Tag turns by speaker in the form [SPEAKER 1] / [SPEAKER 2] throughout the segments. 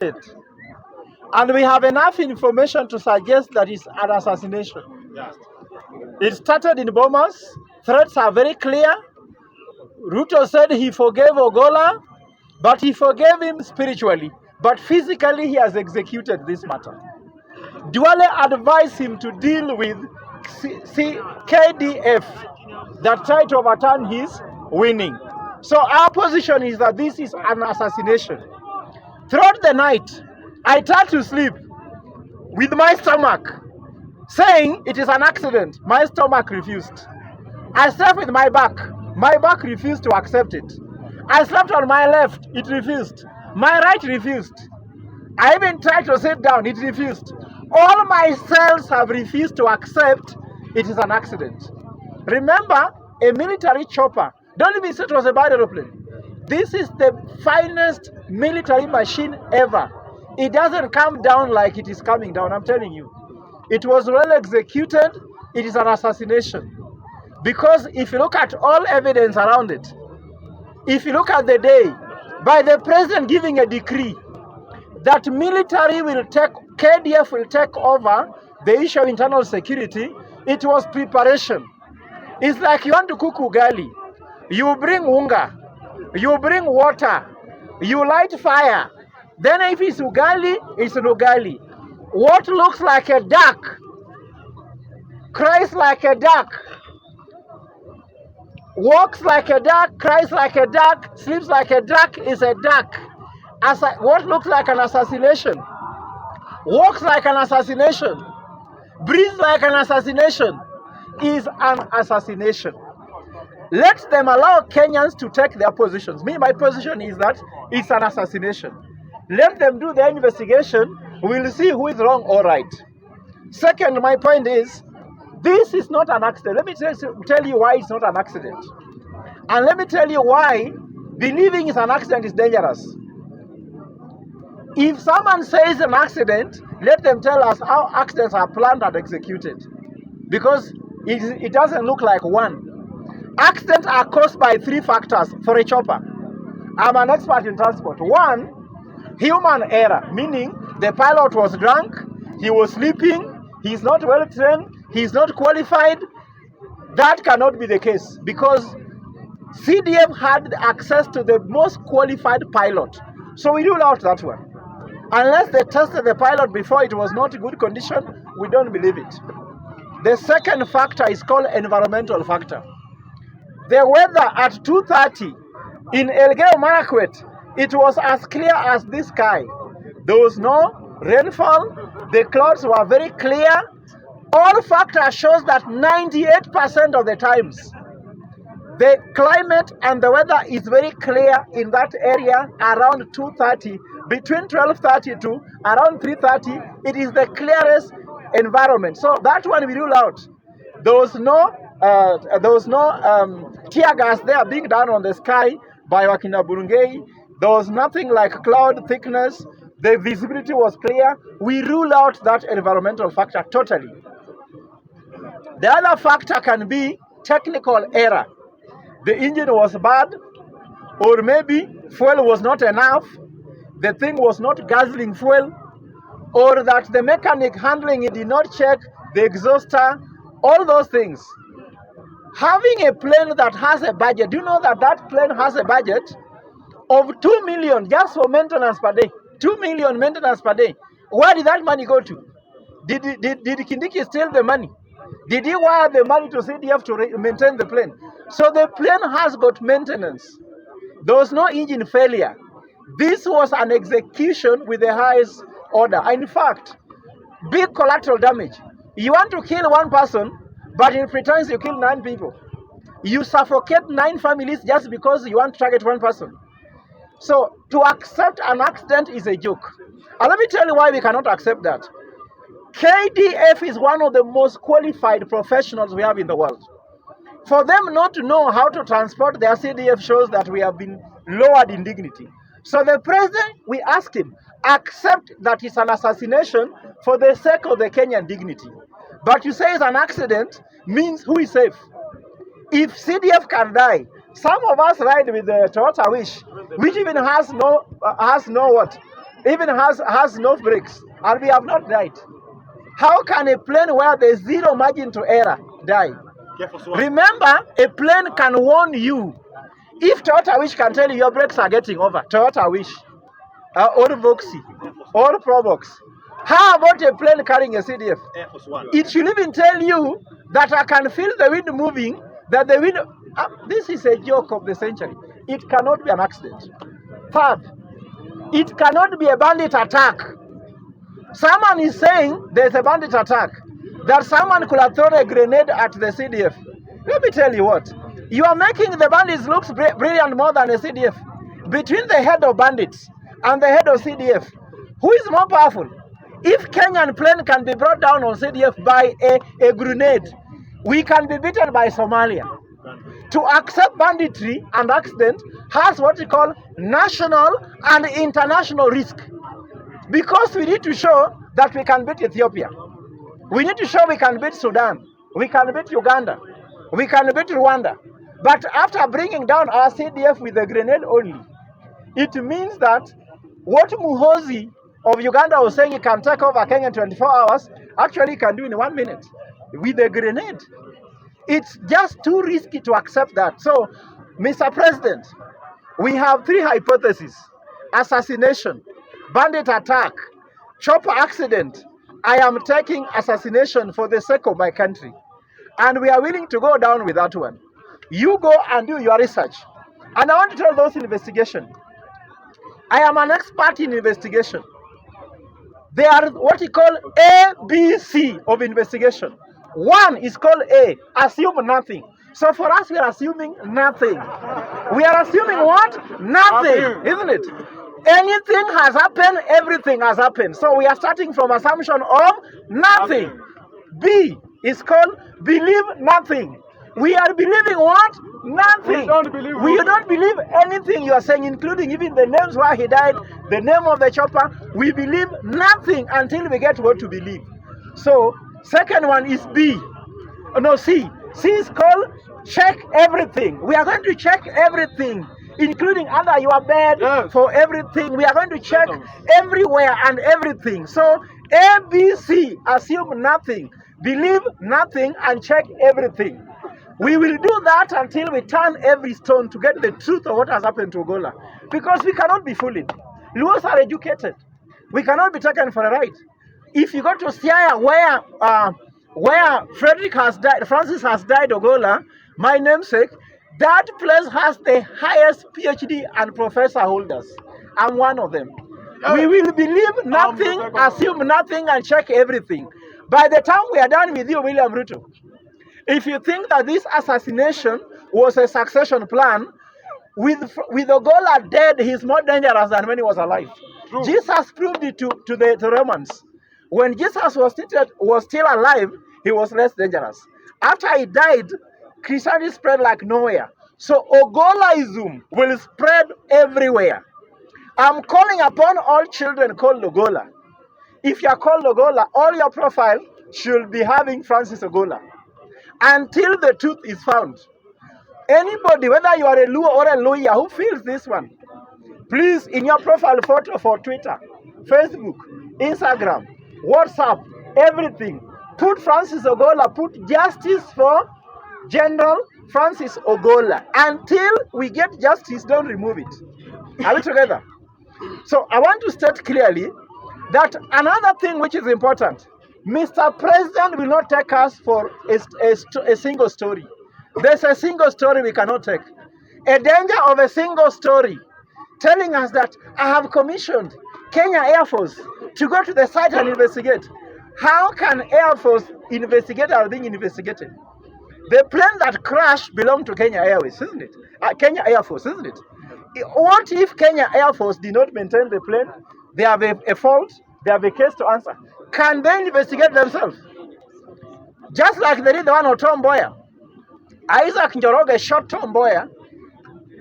[SPEAKER 1] it. And we have enough information to suggest that it's an assassination. It started in Bomas. Threats are very clear. Ruto said he forgave Ogolla, but he forgave him spiritually. But physically, he has executed this matter. Duale advised him to deal with KDF that tried to overturn his winning. So our position is that this is an assassination. Throughout the night, I tried to sleep with my stomach, saying it is an accident. My stomach refused. I slept with my back. My back refused to accept it. I slept on my left. It refused. My right refused. I even tried to sit down. It refused. All my cells have refused to accept it is an accident. Remember, a military chopper. Don't even say it was a bad aeroplane. This is the finest military machine ever. It doesn't come down like it is coming down, I'm telling you. It was well executed. It is an assassination. Because if you look at all evidence around it, if you look at the day, by the president giving a decree that military will take, KDF will take over the issue of internal security, it was preparation. It's like you want to cook ugali. You bring unga, you bring water, you light fire. Then if it's ugali, it's an ugali. What looks like a duck, cries like a duck, walks like a duck, cries like a duck, sleeps like a duck is a duck. What looks like an assassination, walks like an assassination, breathes like an assassination, is an assassination. Let them allow Kenyans to take their positions. My position is that it's an assassination. Let them do their investigation. We'll see who is wrong or right. Second, my point is, this is not an accident. Let me tell you why it's not an accident. And let me tell you why believing it's an accident is dangerous. If someone says an accident, let them tell us how accidents are planned and executed. Because it doesn't look like one. Accidents are caused by three factors for a chopper. I'm an expert in transport. One, human error, meaning the pilot was drunk, he was sleeping, he's not well trained, he's not qualified. That cannot be the case because CDF had access to the most qualified pilot. So we rule out that one. Unless they tested the pilot before it was not in good condition, we don't believe it. The second factor is called environmental factor. The weather at 2:30 in Elgeyo Marakwet, it was as clear as this sky. There was no rainfall. The clouds were very clear. All factors shows that 98% of the times, the climate and the weather is very clear in that area around 2:30. Between 12:30 to around 3:30, it is the clearest environment. So that one we rule out. There was no tear gas there being done on the sky by Wakina Burungei. There was nothing like cloud thickness. The visibility was clear. We rule out that environmental factor totally. The other factor can be technical error. The engine was bad, or maybe fuel was not enough. The thing was not guzzling fuel, or that the mechanic handling it did not check the exhauster. All those things. Having a plane that has a budget, do you know that that plane has a budget of 2 million just for maintenance per day? 2 million maintenance per day. Where did that money go to? Did Kindiki steal the money? Did he wire the money to CDF to maintain the plane? So the plane has got maintenance. There was no engine failure. This was an execution with the highest order. In fact, big collateral damage. You want to kill one person, but in pretense you kill 9 people. You suffocate 9 families just because you want to target one person. So to accept an accident is a joke. And let me tell you why we cannot accept that. KDF is one of the most qualified professionals we have in the world. For them not to know how to transport their CDF shows that we have been lowered in dignity. So the president, we asked him, accept that it's an assassination for the sake of the Kenyan dignity. But you say it's an accident means who is safe? If CDF can die, some of us ride with the Toyota Wish, which even has no even has no brakes, and we have not died. How can a plane where there's zero margin to error die? Remember, a plane can warn you. If Toyota Wish can tell you your brakes are getting over, Toyota Wish, or Voxy, or Probox. How about a plane carrying a CDF? It should even tell you that I can feel the wind moving, that the wind... this is a joke of the century. It cannot be an accident. Third, it cannot be a bandit attack. Someone is saying there's a bandit attack, that someone could have thrown a grenade at the CDF. Let me tell you what. You are making the bandits look brilliant more than a CDF. Between the head of bandits and the head of CDF, who is more powerful? If Kenyan plane can be brought down on CDF by a grenade, we can be beaten by Somalia. To accept banditry and accident has what we call national and international risk. Because we need to show that we can beat Ethiopia. We need to show we can beat Sudan. We can beat Uganda. We can beat Rwanda. But after bringing down our CDF with a grenade only, it means that what Muhozi of Uganda was saying he can take over Kenya in 24 hours, actually he can do in 1 minute with a grenade. It's just too risky to accept that. So, Mr. President, we have 3 hypotheses: assassination, bandit attack, chopper accident. I am taking assassination for the sake of my country. And we are willing to go down with that one. You go and do your research. And I want to tell those in investigation, I am an expert in investigation. They are what we call ABC of investigation. 1 is called A, assume nothing. So for us, we are assuming nothing. We are assuming what? Nothing, isn't it? Anything has happened, everything has happened. So we are starting from assumption of nothing. B is called believe nothing. We are believing what? Nothing. We don't believe anything you are saying, including even the names where he died, the name of the chopper. We believe nothing until we get what to believe. So, second one is B. No, C. C is called check everything. We are going to check everything, including under your bed, for everything. We are going to check everywhere and everything. So, A, B, C, assume nothing, believe nothing, and check everything. We will do that until we turn every stone to get the truth of what has happened to Ogolla. Because we cannot be fooled. Luos are educated. We cannot be taken for a ride. If you go to Siaya, where Frederick has died, Francis has died, Ogolla, my namesake, that place has the highest PhD and professor holders. I'm one of them. We will believe nothing, assume nothing, and check everything. By the time we are done with you, William Ruto, if you think that this assassination was a succession plan, with Ogolla dead, he's more dangerous than when he was alive. True. Jesus proved it to the Romans. When Jesus was still alive, he was less dangerous. After he died, Christianity spread like nowhere. So Ogollism will spread everywhere. I'm calling upon all children called Ogolla. If you are called Ogolla, all your profile should be having Francis Ogolla. Until the truth is found. Anybody, whether you are a Luo or a Luya, who feels this one, please, in your profile photo for Twitter, Facebook, Instagram, WhatsApp, everything, put Francis Ogolla, put justice for Gen.Francis Ogolla. Until we get justice, don't remove it. Are we together? So I want to state clearly that another thing which is important, Mr. President will not take us for a single story. There's a single story we cannot take. A danger of a single story telling us that I have commissioned Kenya Air Force to go to the site and investigate. How can Air Force investigate or being investigated? The plane that crashed belonged to Kenya Airways, isn't it? Kenya Air Force, isn't it? What if Kenya Air Force did not maintain the plane? They have a fault, they have a case to answer. Can they investigate themselves? Just like they did the one on Tom Mboya. Isaac Njoroge shot Tom Mboya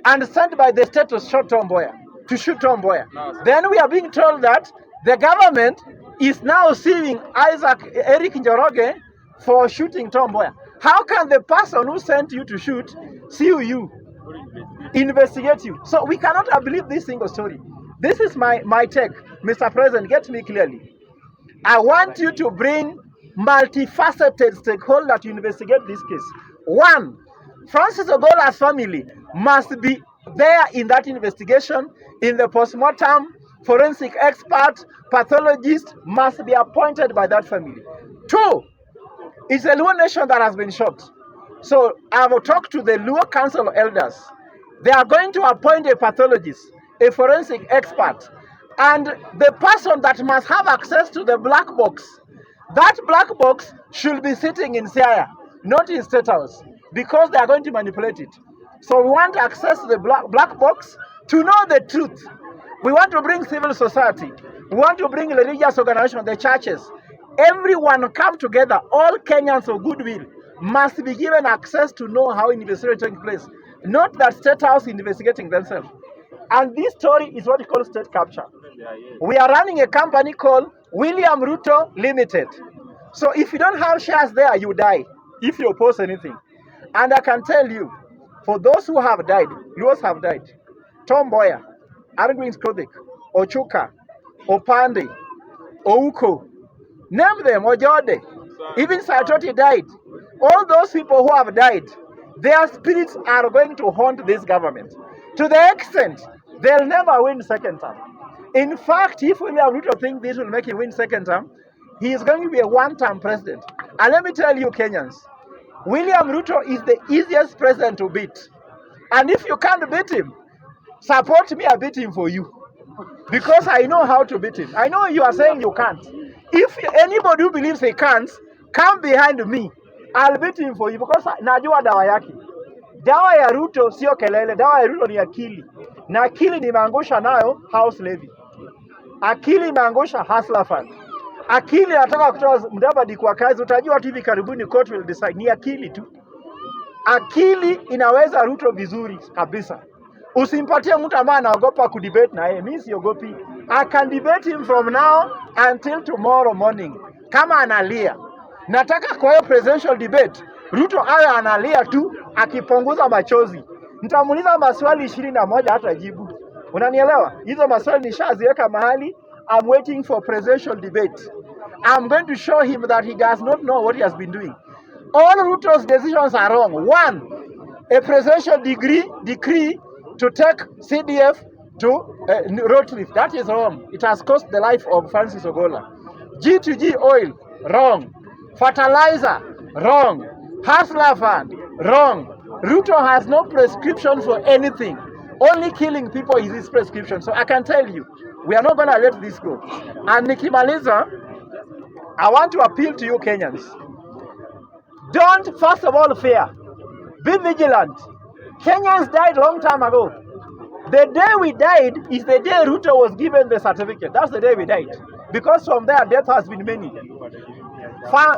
[SPEAKER 1] and sent by the state to shoot Tom Mboya. Then we are being told that the government is now suing Eric Njoroge for shooting Tom Mboya. How can the person who sent you to shoot sue you, investigate you? So we cannot believe this single story. This is my take. Mr. President, get me clearly. I want you to bring multifaceted stakeholders to investigate this case. One, Francis Ogolla's family must be there in that investigation. In the postmortem, forensic expert, pathologist must be appointed by that family. Two, it's a Luo nation that has been shot. So I will talk to the Luo Council of Elders. They are going to appoint a pathologist, a forensic expert, and the person that must have access to the black box. That black box should be sitting in Siaya, not in State House, because they are going to manipulate it. So we want to access the black box to know the truth. We want to bring civil society. We want to bring religious organizations, the churches. Everyone come together. All Kenyans of goodwill must be given access to know how investigation takes place. Not that State House investigating themselves. And this story is what we call state capture. We are running a company called William Ruto Limited. So if you don't have shares there, you die if you oppose anything. And I can tell you, for those who have died, Luos have died. Tom Boyer, Argwins Kodik, Ochuka, Opande, Ouko, name them, Ojode, even Saitoti died. All those people who have died, their spirits are going to haunt this government to the extent they'll never win second term. In fact, if William Ruto thinks this will make him win second term, he is going to be a one-term president. And let me tell you, Kenyans, William Ruto is the easiest president to beat. And if you can't beat him, support me, I beat him for you. Because I know how to beat him. I know you are saying you can't. If anybody who believes he can't, come behind me. I'll beat him for you because najua dawa yake. Dawa ya Ruto sio kelele, dawa ya Ruto ni akili. Na akili nimeangusha nayo house levy. Akili imeangusha hustler fund. Akili nataka kutoa Mudavadi kwa kazi, utajua tu hivi karibuni court will decide. Ni akili tu. Akili inaweza Ruto vizuri kabisa. Usimpatie mtu ambaye anaogopa kudebate na yeye. Mimi siogopi. I can debate him from now until tomorrow morning. Kama analia. Nataka kwa hiyo presidential debate, Ruto awe analia tu akipunguza machozi. Nitamuuliza maswali 21 hata jibu. Unanielewa? Hizo maswali nishaziweka mahali. I'm waiting for presidential debate. I'm going to show him that he does not know what he has been doing. All Ruto's decisions are wrong. One, a presidential decree to take CDF to Roadcliffe. That is wrong. It has cost the life of Francis Ogolla. G2G oil, wrong. Fertilizer, wrong. Hustler fund, wrong. Ruto has no prescription for anything. Only killing people is his prescription. So I can tell you, we are not going to let this go. And nikimaliza, I want to appeal to you Kenyans. Don't, first of all, fear. Be vigilant. Kenyans died long time ago. The day we died is the day Ruto was given the certificate. That's the day we died. Because from there, death has been many.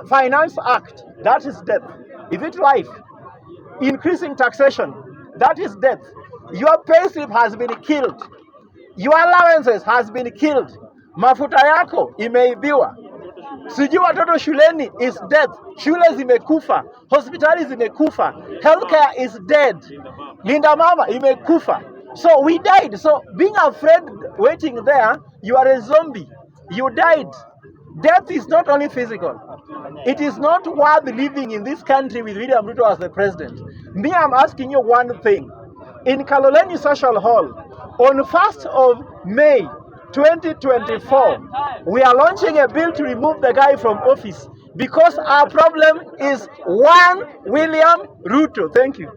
[SPEAKER 1] Finance Act, that is death. Is it life? Increasing taxation, that is death. Your payslip has been killed. Your allowances has been killed. Mafuta yako imeibiwa. Sijui watoto shuleni is dead. Shule zimekufa. Hospitali zimekufa. Healthcare is dead. Linda mama imekufa. So we died. So being afraid waiting there, you are a zombie. You died. Death is not only physical. It is not worth living in this country with William Ruto as the president. Me, I'm asking you one thing. In Kaloleni Social Hall, on 1st of May 2024, we are launching a bill to remove the guy from office because our problem is one William Ruto. Thank you.